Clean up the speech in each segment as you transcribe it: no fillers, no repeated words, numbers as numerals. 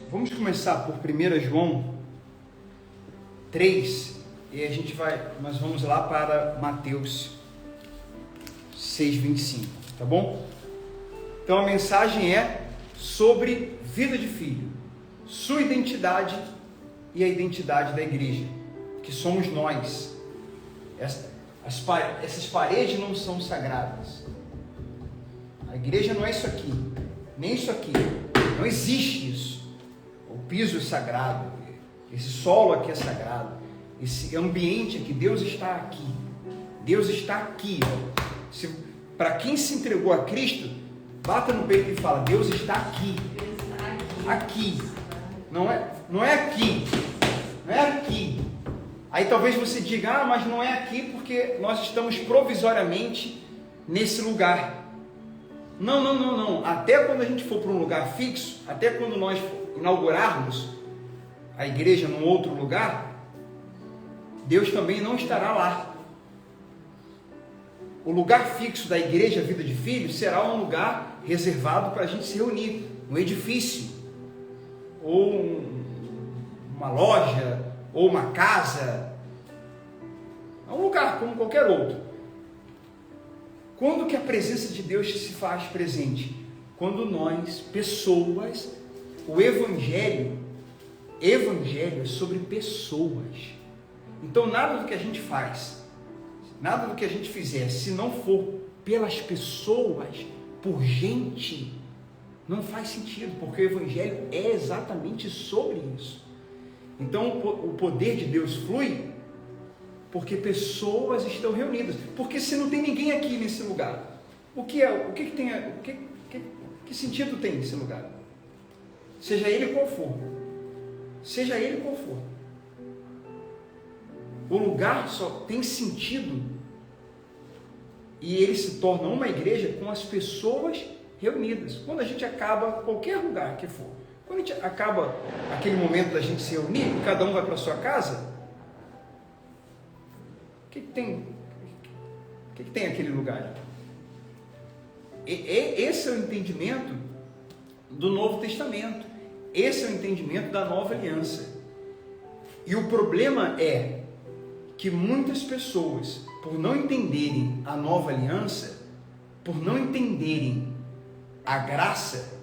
vamos começar por 1 João 3 e nós vamos lá para Mateus 6:25, tá bom? Então a mensagem é sobre vida de filho, sua identidade e a identidade da igreja, que somos nós. Essas paredes não são sagradas. A igreja não é isso aqui, nem isso aqui. Não existe isso. O piso é sagrado, esse solo aqui é sagrado, esse ambiente aqui, Deus está aqui. Deus está aqui. Para quem se entregou a Cristo, bata no peito e fala: Deus está aqui. Aqui. Não é aqui. Não é aqui. Aí talvez você diga: mas não é aqui porque nós estamos provisoriamente nesse lugar. Não. Até quando a gente for para um lugar fixo, até quando nós inaugurarmos a igreja num outro lugar, Deus também não estará lá. O lugar fixo da igreja Vida de Filho será um lugar reservado para a gente se reunir, um edifício, ou uma loja, ou uma casa. É um lugar como qualquer outro. Quando que a presença de Deus se faz presente? Quando nós, pessoas, o Evangelho é sobre pessoas. Então nada do que a gente faz, nada do que a gente fizer, se não for pelas pessoas, por gente, não faz sentido, porque o Evangelho é exatamente sobre isso. Então o poder de Deus flui porque pessoas estão reunidas. Porque se não tem ninguém aqui nesse lugar, que sentido tem esse lugar? Seja ele qual for. O lugar só tem sentido e ele se torna uma igreja com as pessoas reunidas. Quando a gente acaba qualquer lugar que for, quando a gente acaba aquele momento da gente se reunir, cada um vai para sua casa, o que tem aquele lugar? Esse é o entendimento do Novo Testamento. Esse é o entendimento da Nova Aliança. E o problema é que muitas pessoas, por não entenderem a Nova Aliança, por não entenderem a graça,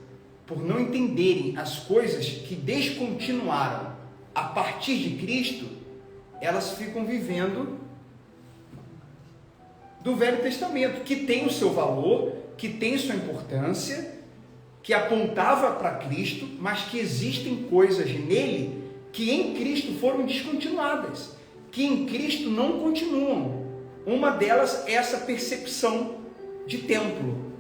por não entenderem as coisas que descontinuaram a partir de Cristo, elas ficam vivendo do Velho Testamento, que tem o seu valor, que tem sua importância, que apontava para Cristo, mas que existem coisas nele que em Cristo foram descontinuadas, que em Cristo não continuam. Uma delas é essa percepção de templo.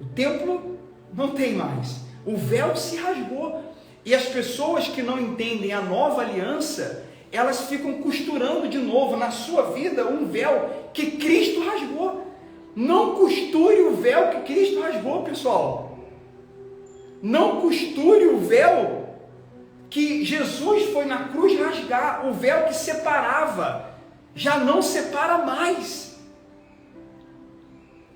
O templo não tem mais. O véu se rasgou. E as pessoas que não entendem a nova aliança, elas ficam costurando de novo na sua vida um véu que Cristo rasgou. Não costure o véu que Cristo rasgou, pessoal. Não costure o véu que Jesus foi na cruz rasgar. O véu que separava já não separa mais.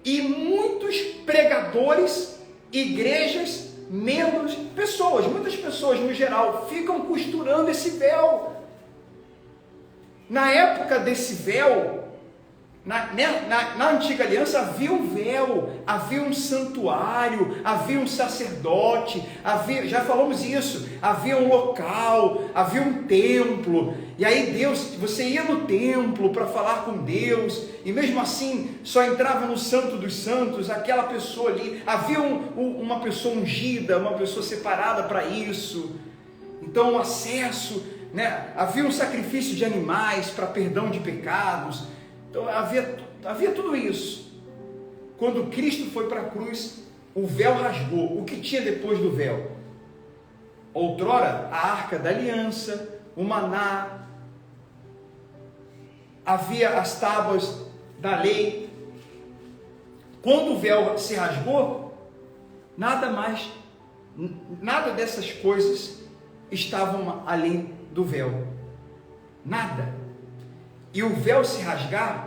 E muitos pregadores, igrejas, membros, muitas pessoas no geral, ficam costurando esse véu. Na época desse véu, na antiga aliança havia um véu, havia um santuário, havia um sacerdote, já falamos isso, havia um local, havia um templo, e aí você ia no templo para falar com Deus, e mesmo assim só entrava no Santo dos Santos aquela pessoa ali, havia uma pessoa ungida, uma pessoa separada para isso, então o acesso, havia um sacrifício de animais para perdão de pecados. Então havia tudo isso. Quando Cristo foi para a cruz, o véu rasgou. O que tinha depois do véu? Outrora, a Arca da Aliança, o maná, havia as tábuas da lei. Quando o véu se rasgou, nada dessas coisas estavam além do véu. Nada. E o véu se rasgar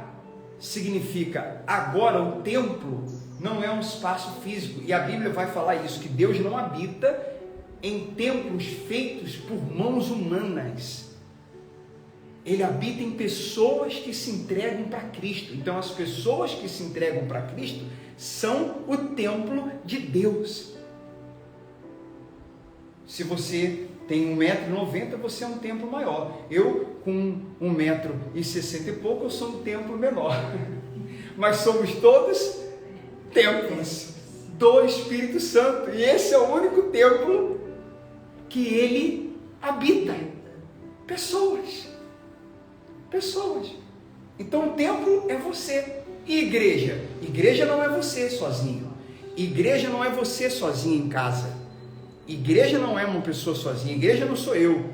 significa agora o templo não é um espaço físico. E a Bíblia vai falar isso, que Deus não habita em templos feitos por mãos humanas. Ele habita em pessoas que se entregam para Cristo. Então, as pessoas que se entregam para Cristo são o templo de Deus. Se você tem 1,90 m, você é um templo maior. Eu, com 1,60 m e pouco, eu sou um templo menor. Mas somos todos templos do Espírito Santo. E esse é o único templo que ele habita. Pessoas. Então o templo é você. E igreja? Igreja não é você sozinho. Igreja não é você sozinho em casa. Igreja não é uma pessoa sozinha. Igreja não sou eu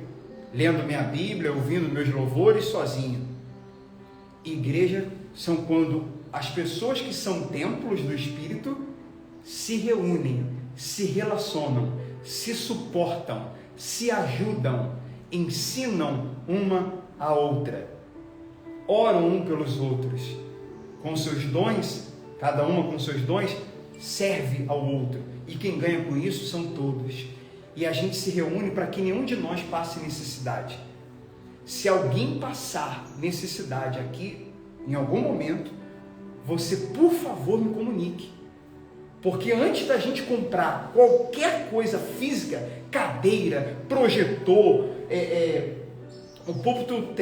lendo minha Bíblia, ouvindo meus louvores sozinho. Igreja são quando as pessoas que são templos do Espírito se reúnem, se relacionam, se suportam, se ajudam, ensinam uma a outra, oram um pelos outros, com seus dons, cada uma com seus dons, serve ao outro, e quem ganha com isso são todos. E a gente se reúne para que nenhum de nós passe necessidade. Se alguém passar necessidade aqui, em algum momento, você, por favor, me comunique. Porque antes da gente comprar qualquer coisa física, cadeira, projetor, o púlpito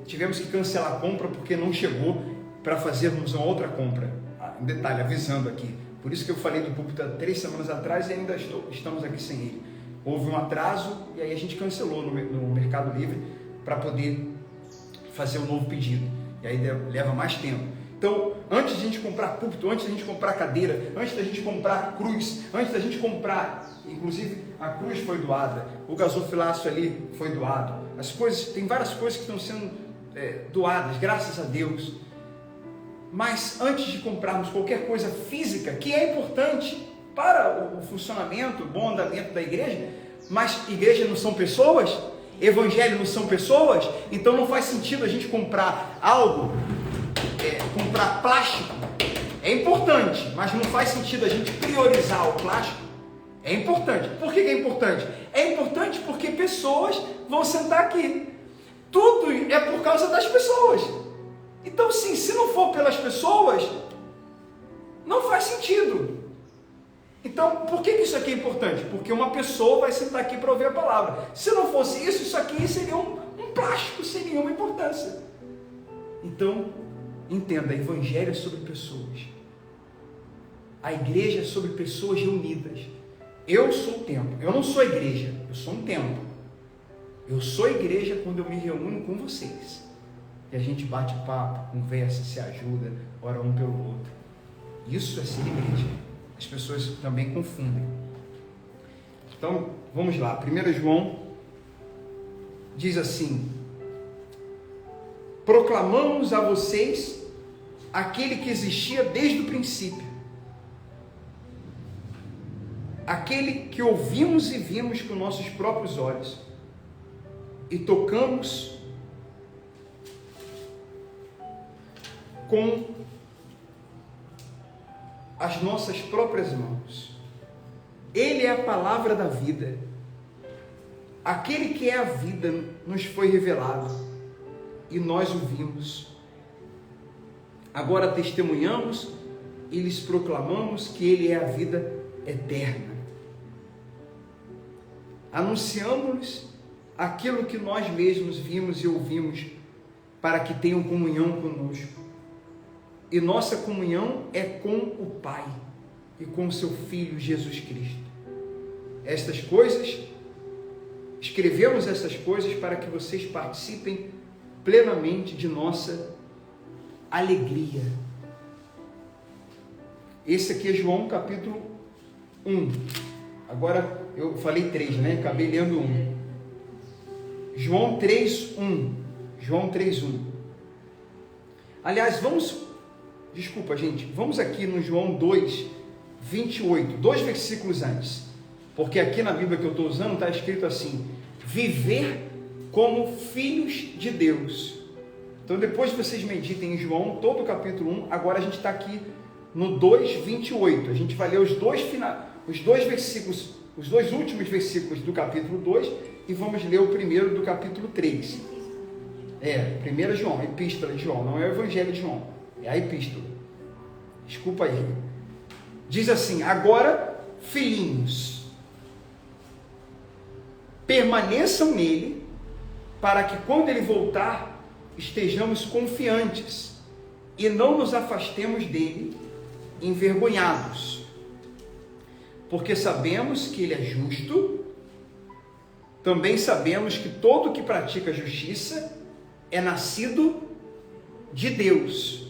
tivemos que cancelar a compra porque não chegou para fazermos uma outra compra. Um detalhe, avisando aqui. Por isso que eu falei do púlpito há 3 semanas atrás e ainda estamos aqui sem ele. Houve um atraso e aí a gente cancelou no Mercado Livre para poder fazer um novo pedido. E aí leva mais tempo. Então, antes de a gente comprar púlpito, antes de a gente comprar cadeira, antes da gente comprar cruz, antes da gente comprar, inclusive a cruz foi doada, o gasofilácio ali foi doado, as coisas, tem várias coisas que estão sendo doadas, graças a Deus. Mas antes de comprarmos qualquer coisa física, que é importante para o funcionamento, o bom andamento da igreja, mas igreja não são pessoas, evangelho não são pessoas, então não faz sentido a gente comprar algo, comprar plástico. É importante, mas não faz sentido a gente priorizar o plástico. É importante. Por que é importante? É importante porque pessoas vão sentar aqui. Tudo é por causa das pessoas. Então, sim, se não for pelas pessoas, não faz sentido. Então, por que isso aqui é importante? Porque uma pessoa vai sentar aqui para ouvir a palavra. Se não fosse isso aqui seria um plástico, sem nenhuma importância. Então, entenda, evangelho é sobre pessoas. A igreja é sobre pessoas reunidas. Eu sou o templo, eu não sou a igreja, eu sou um templo. Eu sou a igreja quando eu me reúno com vocês. E a gente bate papo, conversa, se ajuda, ora um pelo outro. Isso é ser igreja. As pessoas também confundem. Então, vamos lá. 1 João diz assim: proclamamos a vocês aquele que existia desde o princípio, aquele que ouvimos e vimos com nossos próprios olhos e tocamos com as nossas próprias mãos. Ele é a palavra da vida. Aquele que é a vida nos foi revelado e nós o vimos. Agora testemunhamos e lhes proclamamos que ele é a vida eterna. Anunciamos aquilo que nós mesmos vimos e ouvimos, para que tenham comunhão conosco. E nossa comunhão é com o Pai e com seu Filho Jesus Cristo. Estas coisas, escrevemos essas coisas para que vocês participem plenamente de nossa alegria. Esse aqui é João capítulo 1. Agora eu falei 3, né? Acabei lendo 1. João 3:1. João 3:1. Aliás, desculpa, gente, vamos aqui no João 2:28, 2 versículos antes, porque aqui na Bíblia que eu estou usando está escrito assim: viver como filhos de Deus. Então depois vocês meditem em João, todo o capítulo 1, agora a gente está aqui no 2:28, a gente vai ler os dois versículos os dois últimos versículos do capítulo 2 e vamos ler o primeiro do capítulo 3. 1 João, a epístola de João, não é o evangelho de João, é a epístola. Desculpa aí. Diz assim: agora, filhinhos, permaneçam nele, para que quando ele voltar, estejamos confiantes e não nos afastemos dele envergonhados, porque sabemos que ele é justo. Também sabemos que todo que pratica justiça é nascido de Deus.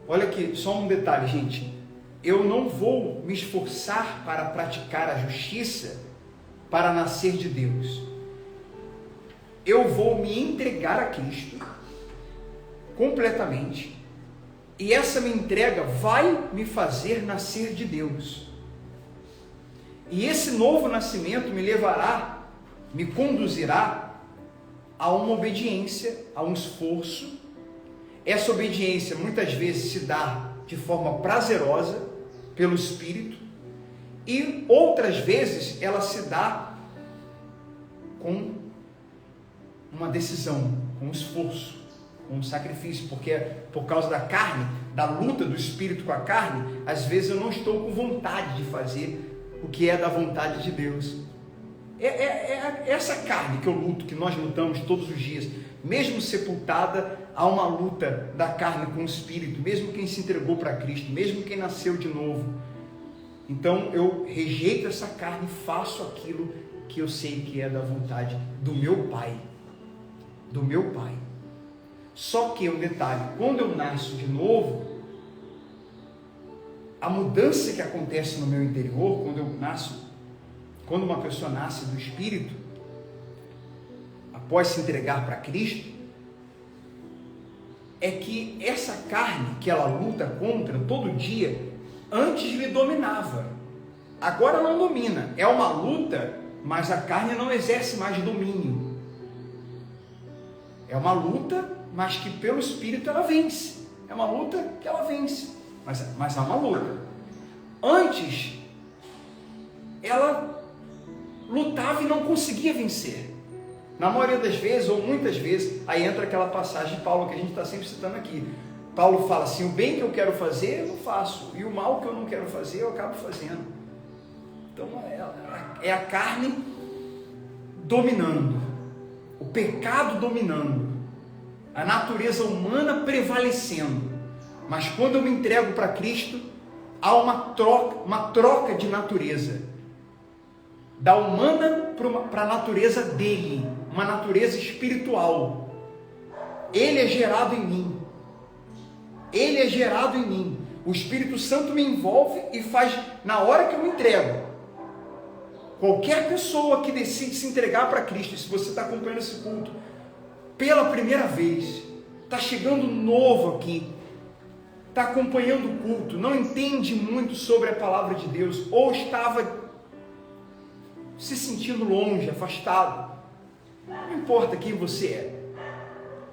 Olha aqui, só um detalhe, gente. Eu não vou me esforçar para praticar a justiça para nascer de Deus. Eu vou me entregar a Cristo completamente, e essa minha entrega vai me fazer nascer de Deus. E esse novo nascimento me levará, me conduzirá a uma obediência, a um esforço. Essa obediência muitas vezes se dá de forma prazerosa pelo Espírito, e outras vezes ela se dá com uma decisão, com um esforço, com um sacrifício, porque por causa da carne, da luta do Espírito com a carne, às vezes eu não estou com vontade de fazer o que é da vontade de Deus. É essa carne que eu luto, que nós lutamos todos os dias, mesmo sepultada, há uma luta da carne com o Espírito, mesmo quem se entregou para Cristo, mesmo quem nasceu de novo. Então eu rejeito essa carne e faço aquilo que eu sei que é da vontade do meu Pai. Do meu Pai. Só que um detalhe, quando eu nasço de novo, a mudança que acontece no meu interior, quando uma pessoa nasce do Espírito, após se entregar para Cristo, é que essa carne que ela luta contra todo dia, antes lhe dominava, agora não domina. É uma luta, mas a carne não exerce mais domínio. É uma luta, mas que pelo Espírito ela vence. É uma luta que ela vence, mas há uma luta. Antes, ela lutava e não conseguia vencer. Na maioria das vezes, ou muitas vezes, aí entra aquela passagem de Paulo que a gente está sempre citando aqui. Paulo fala assim: o bem que eu quero fazer, eu não faço, e o mal que eu não quero fazer, eu acabo fazendo. Então, é a carne dominando, o pecado dominando, a natureza humana prevalecendo. Mas quando eu me entrego para Cristo, há uma troca de natureza, da humana para a natureza dele, uma natureza espiritual. Ele é gerado em mim. Ele é gerado em mim. O Espírito Santo me envolve e faz, na hora que eu me entrego. Qualquer pessoa que decide se entregar para Cristo, se você está acompanhando esse culto pela primeira vez, está chegando novo aqui, está acompanhando o culto, não entende muito sobre a palavra de Deus, ou estava se sentindo longe, afastado, não importa quem você é,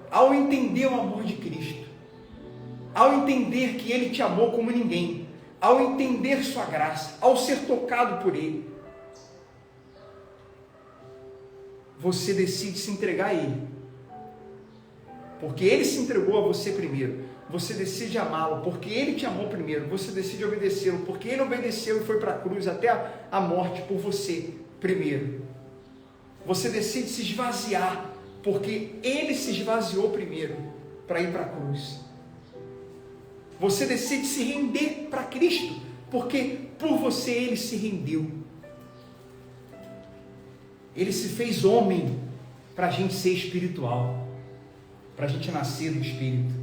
ao entender o amor de Cristo, ao entender que Ele te amou como ninguém, ao entender sua graça, ao ser tocado por Ele, você decide se entregar a Ele, porque Ele se entregou a você primeiro. Você decide amá-lo, porque Ele te amou primeiro. Você decide obedecê-lo, porque Ele obedeceu e foi para a cruz até a morte por você primeiro. Você decide se esvaziar, porque Ele se esvaziou primeiro para ir para a cruz. Você decide se render para Cristo, porque por você Ele se rendeu. Ele se fez homem para a gente ser espiritual, para a gente nascer do Espírito.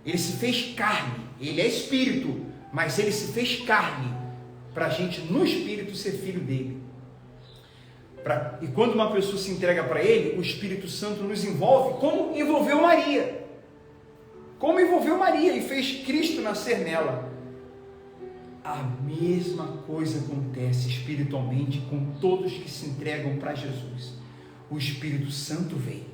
Ele se fez carne. Ele é Espírito, mas Ele se fez carne para a gente no Espírito ser filho dele. E quando uma pessoa se entrega para Ele, o Espírito Santo nos envolve, como envolveu Maria. Como envolveu Maria e fez Cristo nascer nela. A mesma coisa acontece espiritualmente com todos que se entregam para Jesus. O Espírito Santo vem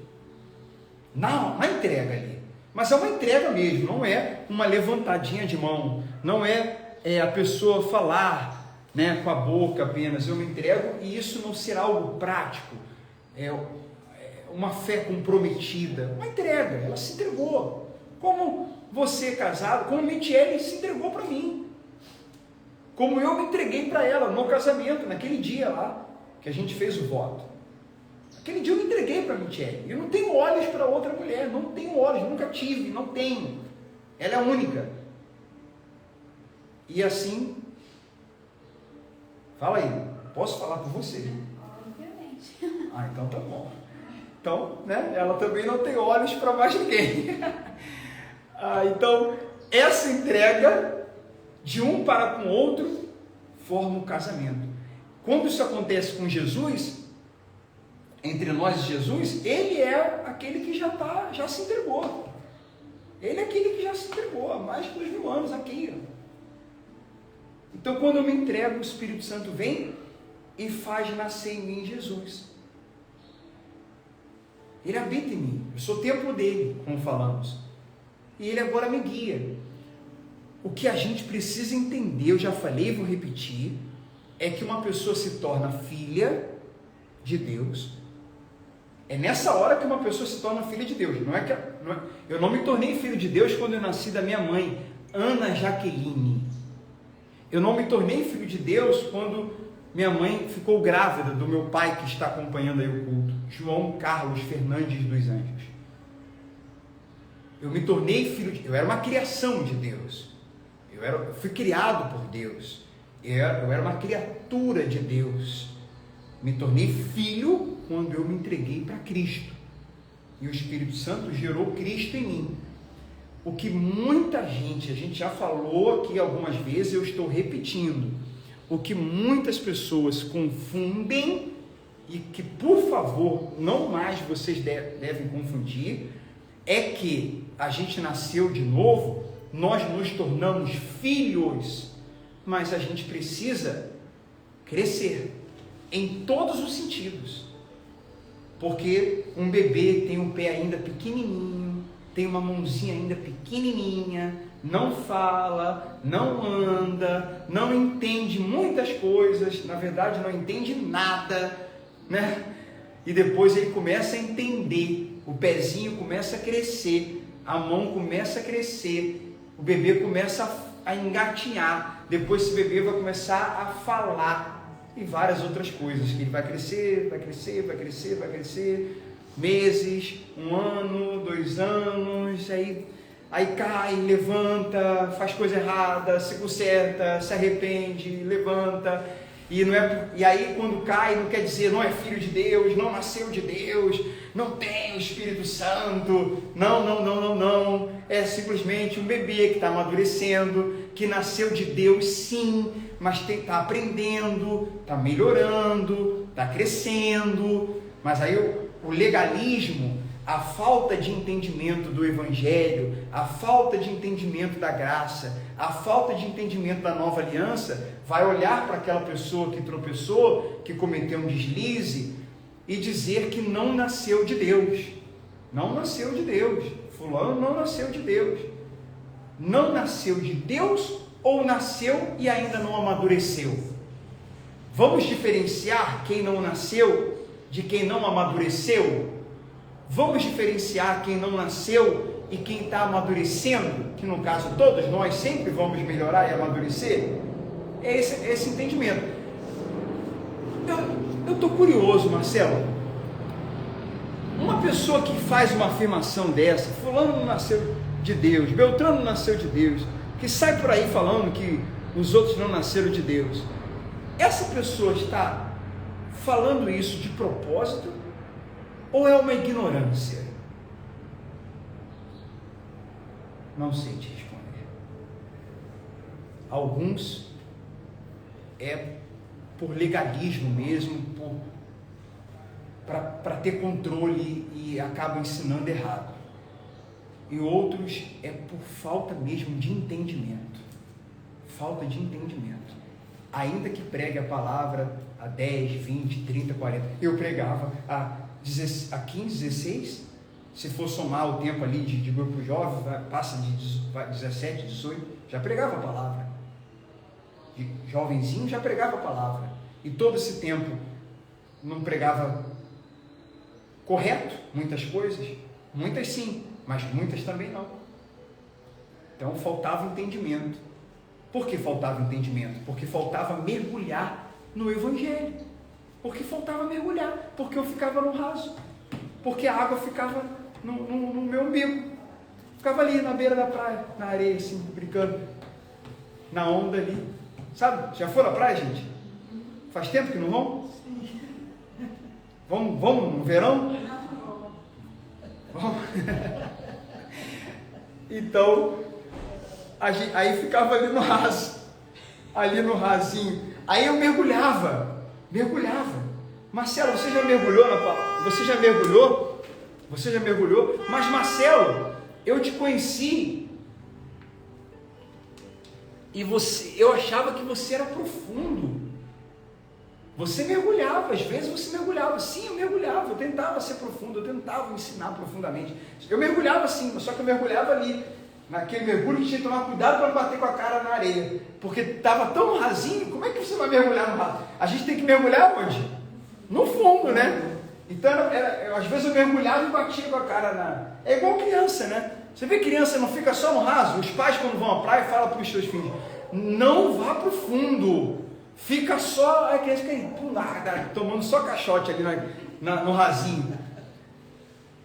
na entrega ali, mas é uma entrega mesmo, não é uma levantadinha de mão, não é a pessoa falar, né, com a boca apenas, eu me entrego, e isso não ser algo prático, uma fé comprometida, uma entrega, ela se entregou, como você casado, como Michele se entregou para mim, como eu me entreguei para ela no casamento, naquele dia lá, que a gente fez o voto. Aquele dia eu me entreguei para a Michele. Eu não tenho olhos para outra mulher, não tenho olhos, nunca tive, não tenho. Ela é única. E assim, fala aí, posso falar por você? Obviamente. Ah, então tá bom. Então, né, ela também não tem olhos para mais ninguém. Então, essa entrega de um para com o outro forma um casamento. Quando isso acontece com Jesus, entre nós e Jesus, ele é aquele que já se entregou. Ele é aquele que já se entregou há mais de 2000 anos aqui. Então, quando eu me entrego, o Espírito Santo vem e faz nascer em mim Jesus. Ele habita em mim, eu sou templo dele, como falamos. E ele agora me guia. O que a gente precisa entender, eu já falei e vou repetir, é que uma pessoa se torna filha de Deus. É nessa hora que uma pessoa se torna filha de Deus. Eu não me tornei filho de Deus quando eu nasci da minha mãe, Ana Jaqueline. Eu não me tornei filho de Deus quando minha mãe ficou grávida do meu pai, que está acompanhando aí o culto, João Carlos Fernandes dos Anjos. Eu me tornei filho de Deus. Eu era uma criação de Deus. Eu fui criado por Deus. Eu era uma criatura de Deus. Me tornei filho quando eu me entreguei para Cristo. E o Espírito Santo gerou Cristo em mim. O que muita gente, a gente já falou aqui algumas vezes, eu estou repetindo. O que muitas pessoas confundem, e que, por favor, não mais vocês devem confundir, é que a gente nasceu de novo, nós nos tornamos filhos, mas a gente precisa crescer em todos os sentidos, porque um bebê tem um pé ainda pequenininho, tem uma mãozinha ainda pequenininha, não fala, não anda, não entende muitas coisas, na verdade não entende nada, né? E depois ele começa a entender, o pezinho começa a crescer, a mão começa a crescer, o bebê começa a engatinhar, depois esse bebê vai começar a falar, e várias outras coisas, que ele vai crescer, vai crescer, vai crescer, vai crescer, meses, 1 ano, 2 anos, aí cai, levanta, faz coisa errada, se conserta, se arrepende, levanta, e aí quando cai não quer dizer não é filho de Deus, não nasceu de Deus, não tem o Espírito Santo, não, é simplesmente um bebê que está amadurecendo, que nasceu de Deus sim, mas está aprendendo, está melhorando, está crescendo, mas aí o legalismo, a falta de entendimento do Evangelho, a falta de entendimento da graça, a falta de entendimento da nova aliança, vai olhar para aquela pessoa que tropeçou, que cometeu um deslize, e dizer que não nasceu de Deus. Não nasceu de Deus. Fulano não nasceu de Deus. Não nasceu de Deus ou nasceu e ainda não amadureceu? Vamos diferenciar quem não nasceu de quem não amadureceu? Vamos diferenciar quem não nasceu e quem está amadurecendo, que no caso todos nós sempre vamos melhorar e amadurecer? É esse entendimento. Eu estou curioso, Marcelo. Uma pessoa que faz uma afirmação dessa, fulano não nasceu de Deus, Beltrano não nasceu de Deus, que sai por aí falando que os outros não nasceram de Deus, essa pessoa está falando isso de propósito ou é uma ignorância? Não sei te responder. Alguns é por legalismo mesmo, para ter controle e acabam ensinando errado. E outros é por falta mesmo de entendimento. Falta de entendimento. Ainda que pregue a palavra há 10, 20, 30, 40. Eu pregava há 15, 16. Se for somar o tempo ali de grupo jovem, passa de 17, 18. Já pregava a palavra. de jovenzinho, já pregava a palavra. E todo esse tempo não pregava correto, muitas coisas, muitas sim, mas muitas também não. Então faltava entendimento. Por que faltava entendimento? Porque faltava mergulhar no Evangelho. Porque faltava mergulhar, porque eu ficava no raso, porque a água ficava no meu umbigo. Ficava ali na beira da praia, na areia, assim, brincando, na onda ali. Sabe? Já foram à praia, gente? Faz tempo que não vão? Sim. Vamos no verão? Vamos. Então, aí ficava ali no raso, ali no rasinho. Aí eu mergulhava. Marcelo, você já mergulhou na palavra? Você já mergulhou? Mas Marcelo, eu te conheci e eu achava que você era profundo. Você mergulhava, às vezes você mergulhava. Sim, eu mergulhava, eu tentava ser profundo, eu tentava ensinar profundamente. Eu mergulhava sim, só que eu mergulhava ali, naquele mergulho que tinha que tomar cuidado para não bater com a cara na areia, porque estava tão rasinho. Como é que você vai mergulhar no raso? A gente tem que mergulhar onde? No fundo, né? Então, às vezes eu mergulhava e batia com a cara na... É igual criança, né? Você vê criança, não fica só no raso? Os pais, quando vão à praia, falam para os seus filhos, não vá para o fundo, fica só... A criança fica aí, tomando só caixote ali no rasinho.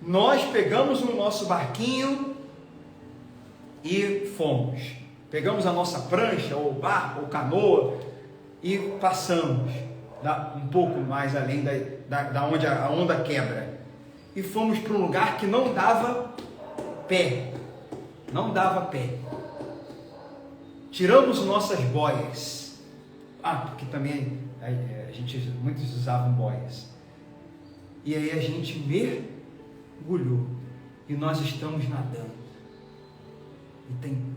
Nós pegamos o nosso barquinho e fomos. Pegamos a nossa prancha, ou barco, ou canoa, e passamos um pouco mais além da onde a onda quebra. E fomos para um lugar que não dava pé. Tiramos nossas boias. Porque também muitos usavam boias. E aí a gente mergulhou. E nós estamos nadando.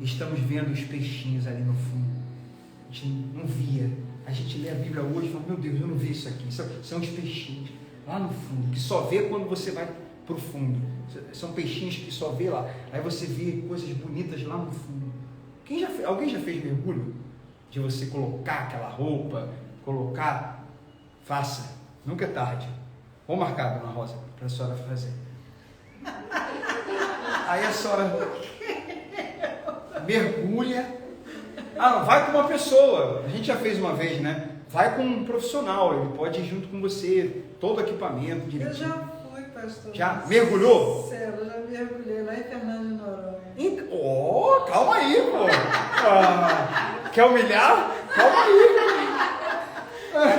Estamos vendo os peixinhos ali no fundo. A gente não via. A gente lê a Bíblia hoje e fala, meu Deus, eu não vi isso aqui. São os peixinhos lá no fundo, que só vê quando você vai para o fundo. São peixinhos que só vê lá. Aí você vê coisas bonitas lá no fundo. Alguém já fez mergulho? De você colocar aquela roupa, faça. Nunca é tarde. Vou marcar, dona Rosa, para a senhora fazer. Aí a senhora mergulha. Não, vai com uma pessoa. A gente já fez uma vez, né? Vai com um profissional, ele pode ir junto com você, todo o equipamento direitinho. Eu já fui, pastor. Já mergulhou? Eu já mergulhei lá em Fernando de Noronha. Calma aí, pô. Quer humilhar? Calma aí.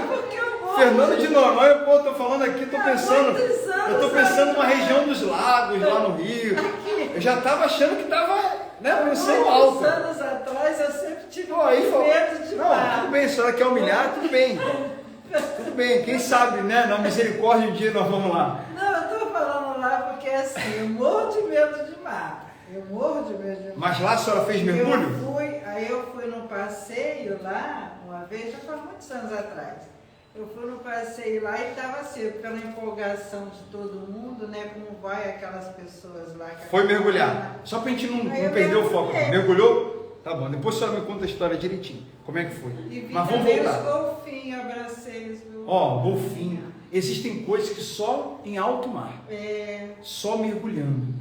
Porque eu vou. Fernando de Noronha, pô, tô falando aqui, tô pensando. Eu tô pensando numa região dos lagos, lá no Rio. Eu já tava achando que tava, né, pensando alto. Muitos anos atrás eu sempre tive medo de mar. Não, tudo bem, se a senhora quer humilhar, tudo bem. Tudo bem, quem sabe, né, na misericórdia um dia nós vamos lá. Não, eu tô falando lá porque assim, eu morro de medo de mar. Mas lá a senhora fez mergulho? Eu fui no passeio lá, uma vez, já faz muitos anos atrás. Eu fui no passeio lá e estava assim, pela empolgação de todo mundo, né? Como vai aquelas pessoas lá. Foi mergulhar. Só para a gente não perder o foco. Mergulhou? Tá bom, depois a senhora me conta a história direitinho. Como é que foi? Mas vamos voltar. Os golfinhos, abracei os golfinhos. Golfinho. Existem coisas que só em alto mar. Só mergulhando.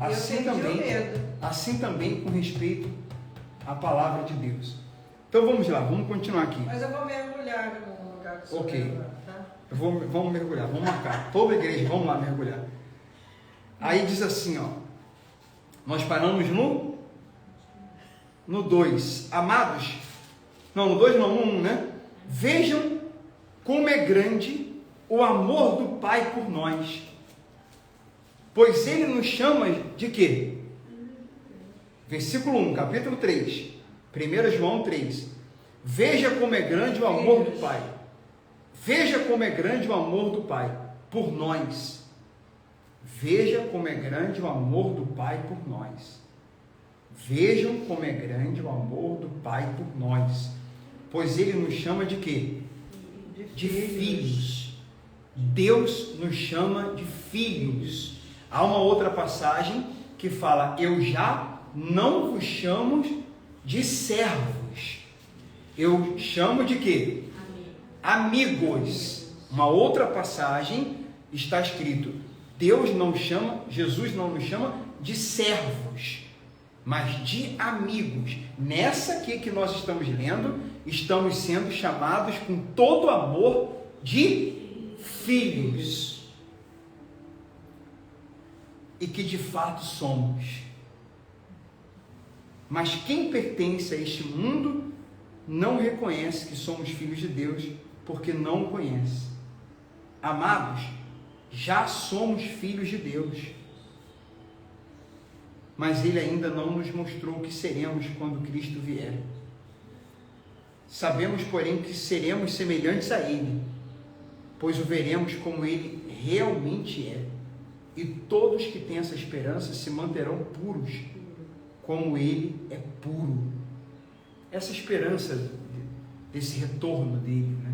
Assim também com respeito à palavra de Deus. Então vamos lá, vamos continuar aqui. Mas eu vou mergulhar no lugar que Ok. Vamos mergulhar, vamos marcar. Toda a igreja, vamos lá mergulhar. Aí diz assim, nós paramos no 2. Amados, não, no 2 não, no 1, né? Vejam como é grande o amor do Pai por nós, pois Ele nos chama de quê? Versículo 1, capítulo 3, 1 João 3. Veja como é grande o amor do Pai. Veja como é grande o amor do Pai por nós. Veja como é grande o amor do Pai por nós. Vejam como é grande o amor do Pai por nós, pois Ele nos chama de quê? De filhos. Deus nos chama de filhos. Há uma outra passagem que fala, eu já não vos chamo de servos. Eu chamo de quê? Amigos. Uma outra passagem está escrito: Deus não chama, Jesus não nos chama de servos, mas de amigos. Nessa aqui que nós estamos lendo, estamos sendo chamados com todo amor de filhos. E que de fato somos. Mas quem pertence a este mundo não reconhece que somos filhos de Deus, porque não o conhece. Amados, já somos filhos de Deus, mas Ele ainda não nos mostrou o que seremos quando Cristo vier. Sabemos, porém, que seremos semelhantes a Ele, pois o veremos como Ele realmente é. E todos que têm essa esperança se manterão puros, como Ele é puro. Essa esperança desse retorno dele, né?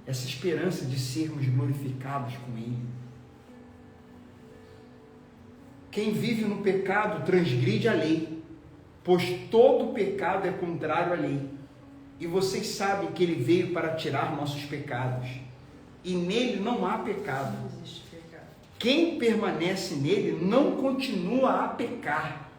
Essa esperança de sermos glorificados com Ele. Quem vive no pecado transgride a lei, pois todo pecado é contrário à lei. E vocês sabem que Ele veio para tirar nossos pecados, e nele não há pecado. Quem permanece nele não continua a pecar.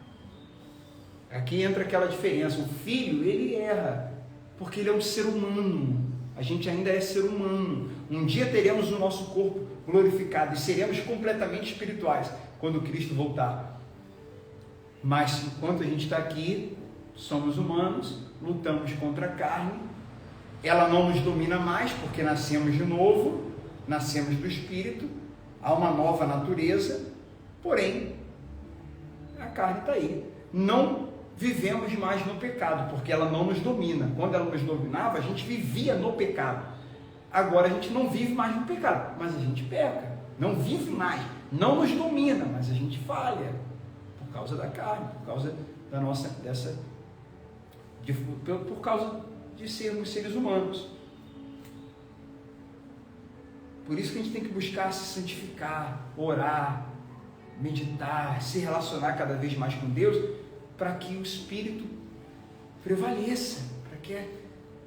Aqui entra aquela diferença. O filho, ele erra, porque ele é um ser humano. A gente ainda é ser humano. Um dia teremos o nosso corpo glorificado e seremos completamente espirituais quando Cristo voltar. Mas enquanto a gente está aqui, somos humanos, lutamos contra a carne. Ela não nos domina mais, porque nascemos de novo, nascemos do Espírito. Há uma nova natureza, porém, a carne está aí. Não vivemos mais no pecado, porque ela não nos domina. Quando ela nos dominava, a gente vivia no pecado. Agora a gente não vive mais no pecado, mas a gente peca. Não vive mais, não nos domina, mas a gente falha por causa da carne, por causa da nossa, por causa de sermos seres humanos. Por isso que a gente tem que buscar se santificar, orar, meditar, se relacionar cada vez mais com Deus, para que o Espírito prevaleça, para que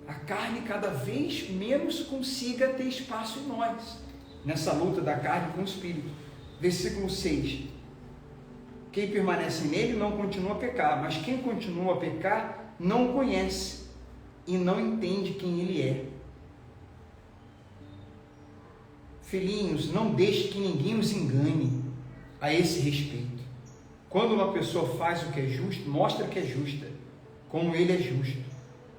a carne cada vez menos consiga ter espaço em nós, nessa luta da carne com o Espírito. Versículo 6. Quem permanece nele não continua a pecar, mas quem continua a pecar não o conhece e não entende quem ele é. Filhinhos, não deixe que ninguém os engane a esse respeito. Quando uma pessoa faz o que é justo, mostra que é justa, como ele é justo.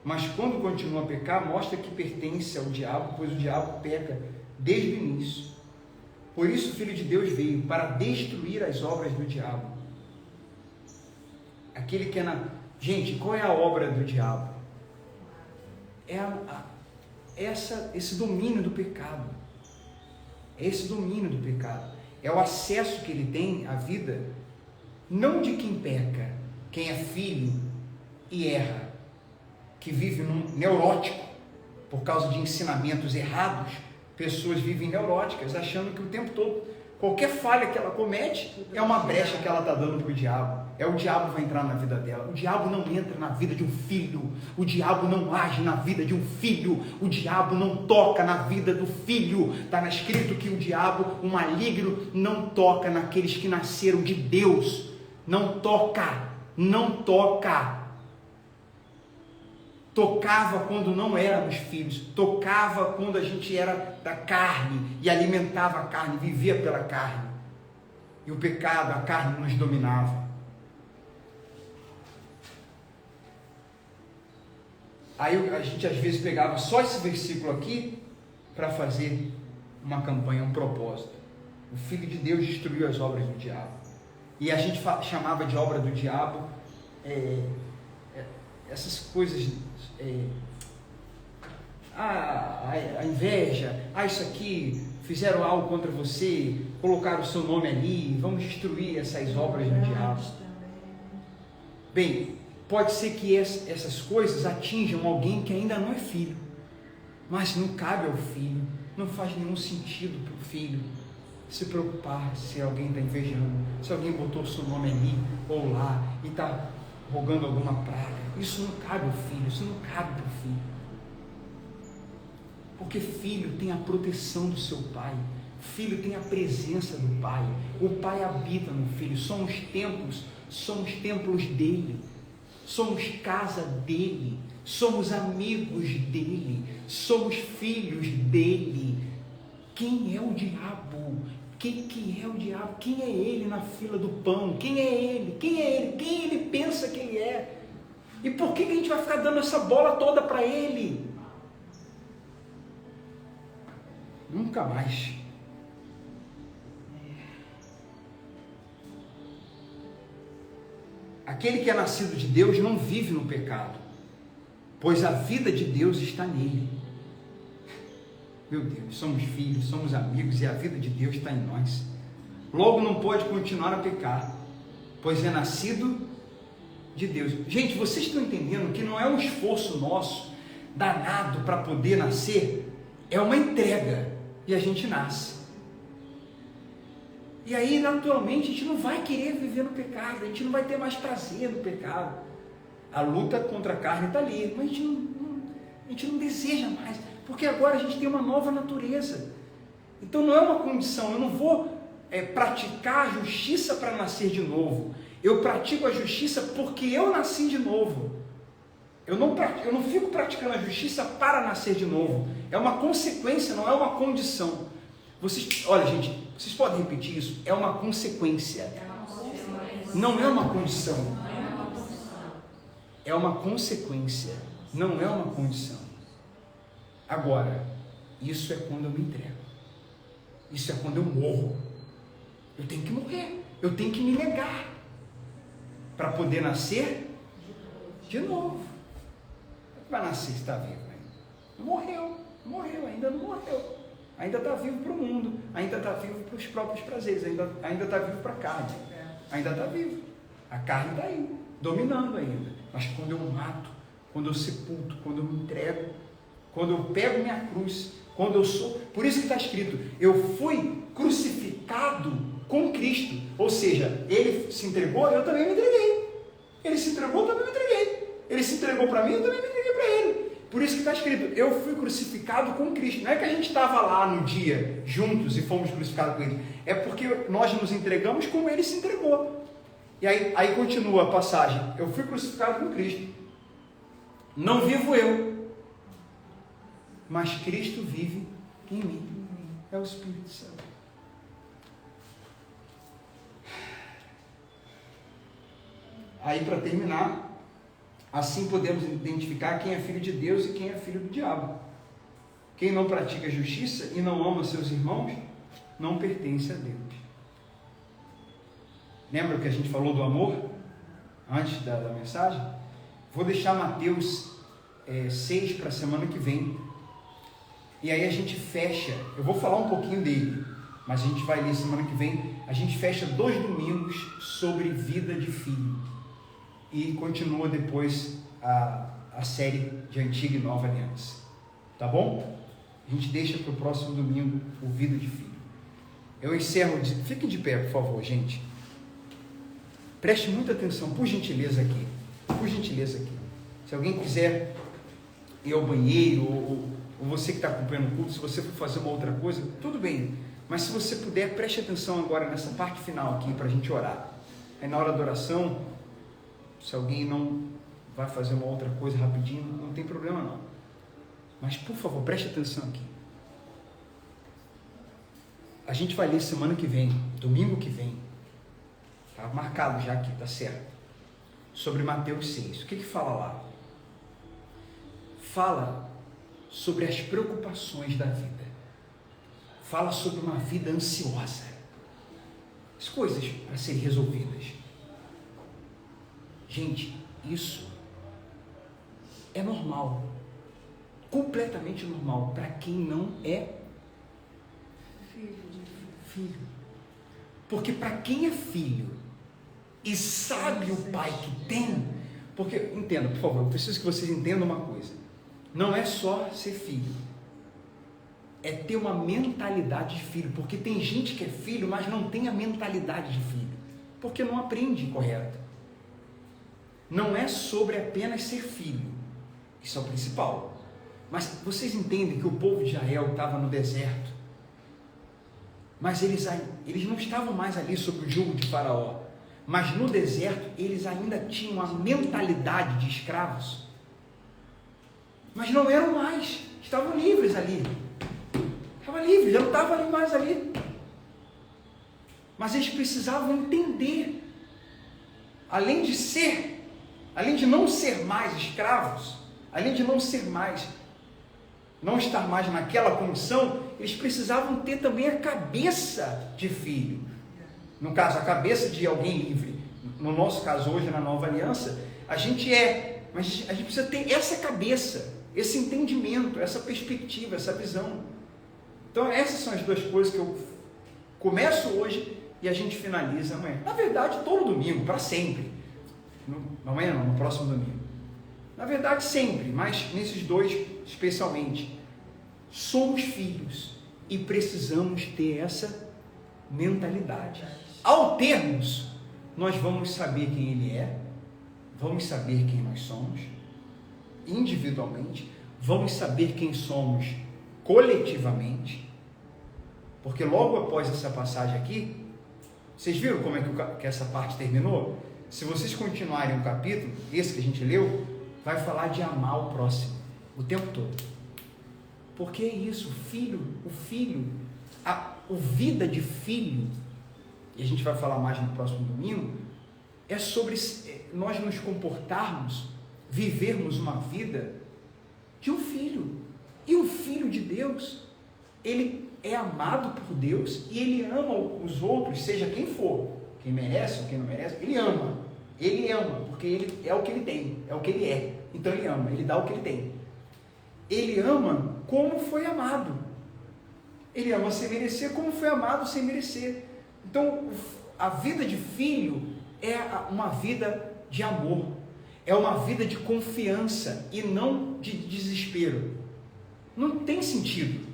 Mas quando continua a pecar, mostra que pertence ao diabo, pois o diabo peca desde o início. Por isso o Filho de Deus veio, para destruir as obras do diabo. Aquele que é Gente, qual é a obra do diabo? É esse domínio do pecado. É esse domínio do pecado. É o acesso que ele tem à vida, não de quem peca, quem é filho e erra, que vive num neurótico, por causa de ensinamentos errados. Pessoas vivem neuróticas, achando que o tempo todo, qualquer falha que ela comete, é uma brecha que ela está dando para o diabo. O diabo que vai entrar na vida dela. O diabo não entra na vida de um filho. O diabo não age na vida de um filho. O diabo não toca na vida do filho. Está escrito que o diabo, o maligno, não toca naqueles que nasceram de Deus. Não toca. Não toca. Tocava quando não éramos filhos. Tocava quando a gente era da carne e alimentava a carne, vivia pela carne. E o pecado, a carne nos dominava. Aí a gente às vezes pegava só esse versículo aqui para fazer uma campanha, um propósito. O Filho de Deus destruiu as obras do diabo. E a gente chamava de obra do diabo essas coisas, a inveja, isso aqui, fizeram algo contra você, colocaram o seu nome ali, vamos destruir essas obras do diabo. Bem, pode ser que essas coisas atinjam alguém que ainda não é filho, mas não cabe ao filho, não faz nenhum sentido para o filho se preocupar se alguém está invejando, se alguém botou o seu nome ali ou lá e está rogando alguma praga. Isso não cabe ao filho, isso não cabe para o filho. Porque filho tem a proteção do seu pai, filho tem a presença do pai, o pai habita no filho, somos templos dele, somos casa dele, somos amigos dele, somos filhos dele. Quem é o diabo? Quem que é o diabo? Quem é ele na fila do pão? Quem é ele? Quem é ele? Quem ele pensa que ele é? E por que a gente vai ficar dando essa bola toda para ele? Nunca mais. Aquele que é nascido de Deus não vive no pecado, pois a vida de Deus está nele. Meu Deus, somos filhos, somos amigos e a vida de Deus está em nós. Logo não pode continuar a pecar, pois é nascido de Deus. Gente, vocês estão entendendo que não é um esforço nosso danado para poder nascer, é uma entrega e a gente nasce. E aí, naturalmente, a gente não vai querer viver no pecado, a gente não vai ter mais prazer no pecado. A luta contra a carne está ali, mas a gente não deseja mais, porque agora a gente tem uma nova natureza. Então não é uma condição, eu não vou praticar a justiça para nascer de novo. Eu pratico a justiça porque eu nasci de novo. Eu não fico praticando a justiça para nascer de novo. É uma consequência, não é uma condição. Olha, gente, vocês podem repetir isso? É uma consequência. Não é uma condição. É uma consequência. Não é uma condição. Agora, isso é quando eu me entrego. Isso é quando eu morro. Eu tenho que morrer. Eu tenho que me negar para poder nascer de novo. Vai nascer, está vivo ainda. Não morreu, ainda não morreu. Ainda está vivo para o mundo, ainda está vivo para os próprios prazeres, ainda está vivo para a carne, ainda está vivo. A carne está aí, dominando ainda. Mas quando eu mato, quando eu sepulto, quando eu me entrego, quando eu pego minha cruz, quando eu sou... Por isso que está escrito, eu fui crucificado com Cristo. Ou seja, ele se entregou, eu também me entreguei. Ele se entregou, eu também me entreguei. Ele se entregou para mim, eu também me entreguei para ele. Por isso que está escrito, eu fui crucificado com Cristo. Não é que a gente estava lá no dia, juntos, e fomos crucificados com ele. É porque nós nos entregamos como ele se entregou. E aí continua a passagem. Eu fui crucificado com Cristo. Não vivo eu, mas Cristo vive em mim. É o Espírito Santo. Aí, para terminar, assim podemos identificar quem é filho de Deus e quem é filho do diabo. Quem não pratica justiça e não ama seus irmãos, não pertence a Deus. Lembra que a gente falou do amor? Antes da mensagem? Vou deixar Mateus 6 para a semana que vem. E aí a gente fecha, eu vou falar um pouquinho dele, mas a gente vai ler semana que vem. A gente fecha 2 domingos sobre vida de filho. E continua depois a série de Antiga e Nova Aliança. Tá bom? A gente deixa para o próximo domingo o Vida de Filho. Eu encerro, fiquem de pé, por favor, gente. Preste muita atenção, por gentileza aqui. Por gentileza aqui. Se alguém quiser ir ao banheiro, ou você que está acompanhando o culto, se você for fazer uma outra coisa, tudo bem. Mas se você puder, preste atenção agora nessa parte final aqui, para a gente orar. Aí na hora da oração, se alguém não vai fazer uma outra coisa rapidinho, não tem problema não. Mas por favor, preste atenção aqui. A gente vai ler semana que vem, domingo que vem. Está marcado já aqui, tá certo. Sobre Mateus 6. O que fala lá? Fala sobre as preocupações da vida. Fala sobre uma vida ansiosa. As coisas para serem resolvidas. Gente, isso é normal, completamente normal para quem não é filho. Porque para quem é filho e sabe o pai que tem, porque, entenda, por favor, eu preciso que vocês entendam uma coisa, não é só ser filho, é ter uma mentalidade de filho, porque tem gente que é filho, mas não tem a mentalidade de filho, porque não aprende correto. Não é sobre apenas ser filho, isso é o principal, Mas vocês entendem que o povo de Israel estava no deserto, mas eles não estavam mais ali sob o jugo de Faraó, mas no deserto eles ainda tinham a mentalidade de escravos, mas não eram mais, estavam livres ali, estavam livres, já não estavam ali mais ali, mas eles precisavam entender, além de não ser mais escravos, além de não estar mais naquela condição, eles precisavam ter também a cabeça de filho. No caso, a cabeça de alguém livre. No nosso caso, hoje, na Nova Aliança, mas a gente precisa ter essa cabeça, esse entendimento, essa perspectiva, essa visão. Então, essas são as duas coisas que eu começo hoje e a gente finaliza amanhã. Na verdade, todo domingo, para sempre. Amanhã não, no próximo domingo. Na verdade, sempre, mas nesses dois especialmente. Somos filhos e precisamos ter essa mentalidade. Ao termos, nós vamos saber quem Ele é, vamos saber quem nós somos, individualmente, vamos saber quem somos coletivamente, porque logo após essa passagem aqui, vocês viram como é que essa parte terminou? Se vocês continuarem o capítulo, esse que a gente leu, vai falar de amar o próximo, o tempo todo. Porque é isso, o vida de filho, e a gente vai falar mais no próximo domingo, é sobre nós nos comportarmos, vivermos uma vida de um filho. E o filho de Deus, ele é amado por Deus e ele ama os outros, seja quem for, quem merece ou quem não merece, ele ama, porque ele é o que ele tem, é o que ele é, então ele ama, ele dá o que ele tem. Ele ama como foi amado. Ele ama sem merecer, como foi amado sem merecer. Então, a vida de filho é uma vida de amor, é uma vida de confiança e não de desespero. Não tem sentido.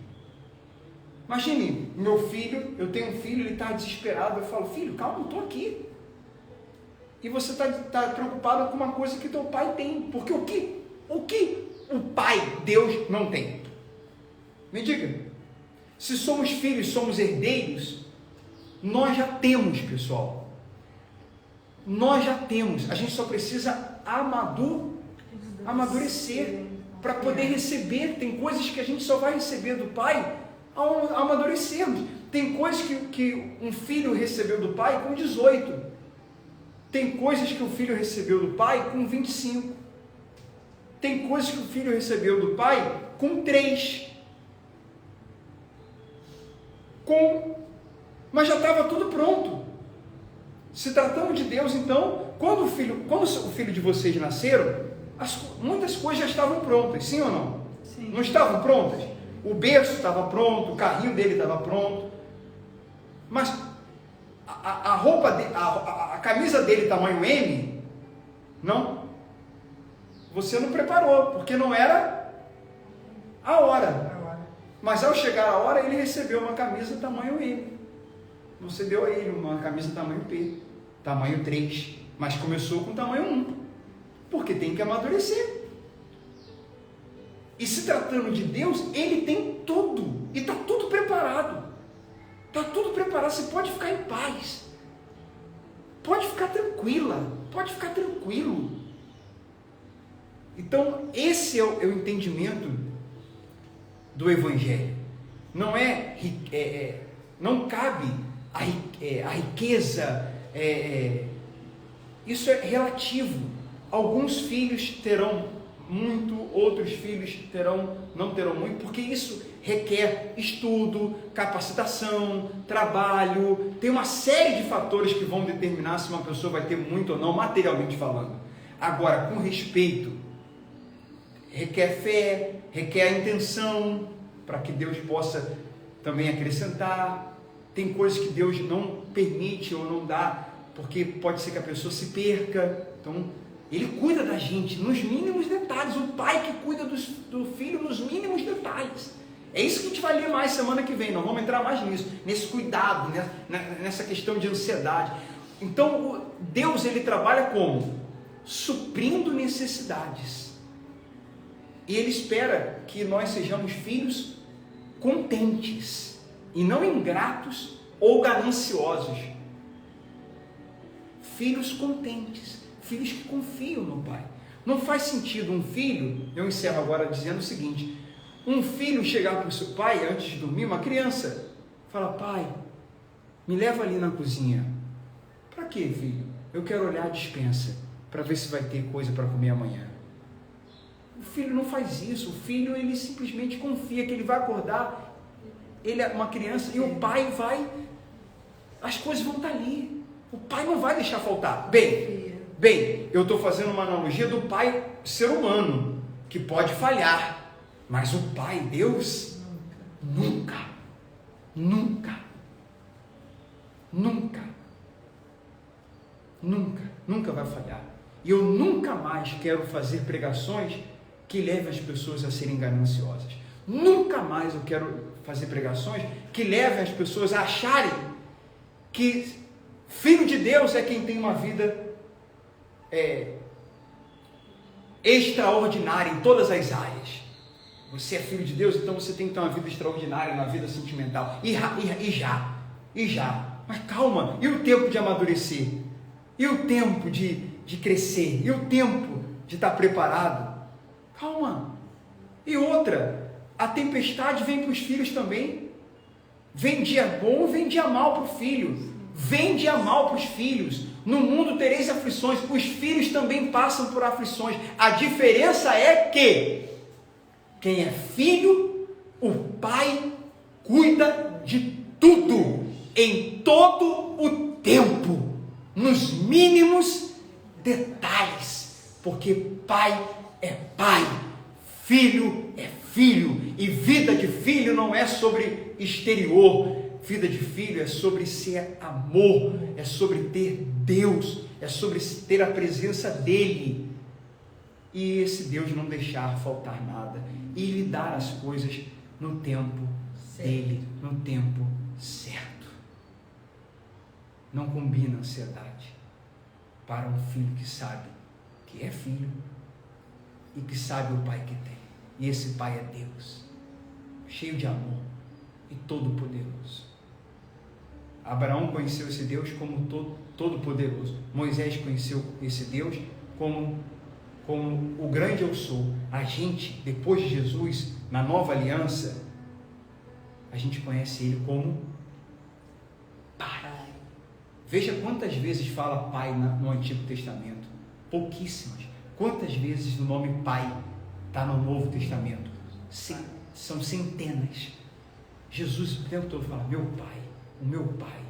Imagine, meu filho, eu tenho um filho, ele está desesperado, eu falo, filho, calma, eu estou aqui. E você está preocupado com uma coisa que teu pai tem, porque o que o pai, Deus, não tem? Me diga, se somos filhos, somos herdeiros, nós já temos, pessoal, nós já temos, a gente só precisa amadurecer, para poder receber. Tem coisas que a gente só vai receber do pai ao amadurecermos, tem coisas que um filho recebeu do pai com 18, tem coisas que o filho recebeu do pai com 25, tem coisas que o filho recebeu do pai com 3, mas já estava tudo pronto. Se tratando de Deus, então, quando o filho de vocês nasceram, muitas coisas já estavam prontas, sim ou não? Sim. Não estavam prontas? O berço estava pronto, o carrinho dele estava pronto, mas a roupa, a camisa dele tamanho M, não? Você não preparou, porque não era a hora. Mas ao chegar a hora, ele recebeu uma camisa tamanho M. Você deu a ele uma camisa tamanho P, tamanho 3, mas começou com tamanho 1, porque tem que amadurecer. E se tratando de Deus, Ele tem tudo, e está tudo preparado. Está tudo preparado, você pode ficar em paz, pode ficar tranquila, pode ficar tranquilo. Então, esse é o entendimento do Evangelho. Não cabe a riqueza, isso é relativo. Alguns filhos terão muito, outros filhos não terão muito, porque isso requer estudo, capacitação, trabalho, tem uma série de fatores que vão determinar se uma pessoa vai ter muito ou não, materialmente falando. Agora, com respeito, requer fé, requer a intenção, para que Deus possa também acrescentar. Tem coisas que Deus não permite ou não dá, porque pode ser que a pessoa se perca. Então, Ele cuida da gente nos mínimos detalhes, o pai que cuida do filho nos mínimos detalhes. É isso que a gente vai ler mais semana que vem, nós vamos entrar mais nisso, nesse cuidado, nessa questão de ansiedade. Então, Deus, Ele trabalha como? Suprindo necessidades. E Ele espera que nós sejamos filhos contentes e não ingratos ou gananciosos. Filhos contentes, filhos que confiam no Pai. Não faz sentido um filho, eu encerro agora dizendo o seguinte, um filho chegar para o seu pai antes de dormir, uma criança, fala: pai, me leva ali na cozinha. Para quê, filho? Eu quero olhar a despensa para ver se vai ter coisa para comer amanhã. O filho não faz isso. O filho, ele simplesmente confia que ele vai acordar, ele é uma criança, e o pai vai, as coisas vão estar ali. O pai não vai deixar faltar. Bem, eu estou fazendo uma analogia do pai ser humano, que pode falhar, mas o pai, Deus, nunca vai falhar. E eu nunca mais quero fazer pregações que levem as pessoas a serem gananciosas. Nunca mais eu quero fazer pregações que levem as pessoas a acharem que filho de Deus é quem tem uma vida extraordinária em todas as áreas. Você é filho de Deus, então você tem que ter uma vida extraordinária na vida sentimental. E já. Mas calma, e o tempo de amadurecer? E o tempo de crescer? E o tempo de estar preparado? Calma. E outra, a tempestade vem para os filhos também. Vem dia bom, vem dia mal para o filho. Vem dia mal para os filhos. No mundo tereis aflições. Os filhos também passam por aflições. A diferença é que quem é filho, o pai cuida de tudo, em todo o tempo, nos mínimos detalhes, porque pai é pai, filho é filho, e vida de filho não é sobre exterior, vida de filho é sobre ser amor, é sobre ter Deus, é sobre ter a presença dele, e esse Deus não deixar faltar nada, e lhe dar as coisas no tempo dele, no tempo certo. Não combina ansiedade para um filho que sabe que é filho e que sabe o pai que tem. E esse pai é Deus, cheio de amor e todo-poderoso. Abraão conheceu esse Deus como todo-poderoso. Moisés conheceu esse Deus como o grande eu sou. A gente, depois de Jesus, na nova aliança, a gente conhece ele como Pai. Veja quantas vezes fala Pai no Antigo Testamento. Pouquíssimas. Quantas vezes o nome Pai está no Novo Testamento? São centenas. Jesus o tempo todo fala: meu Pai, o meu Pai.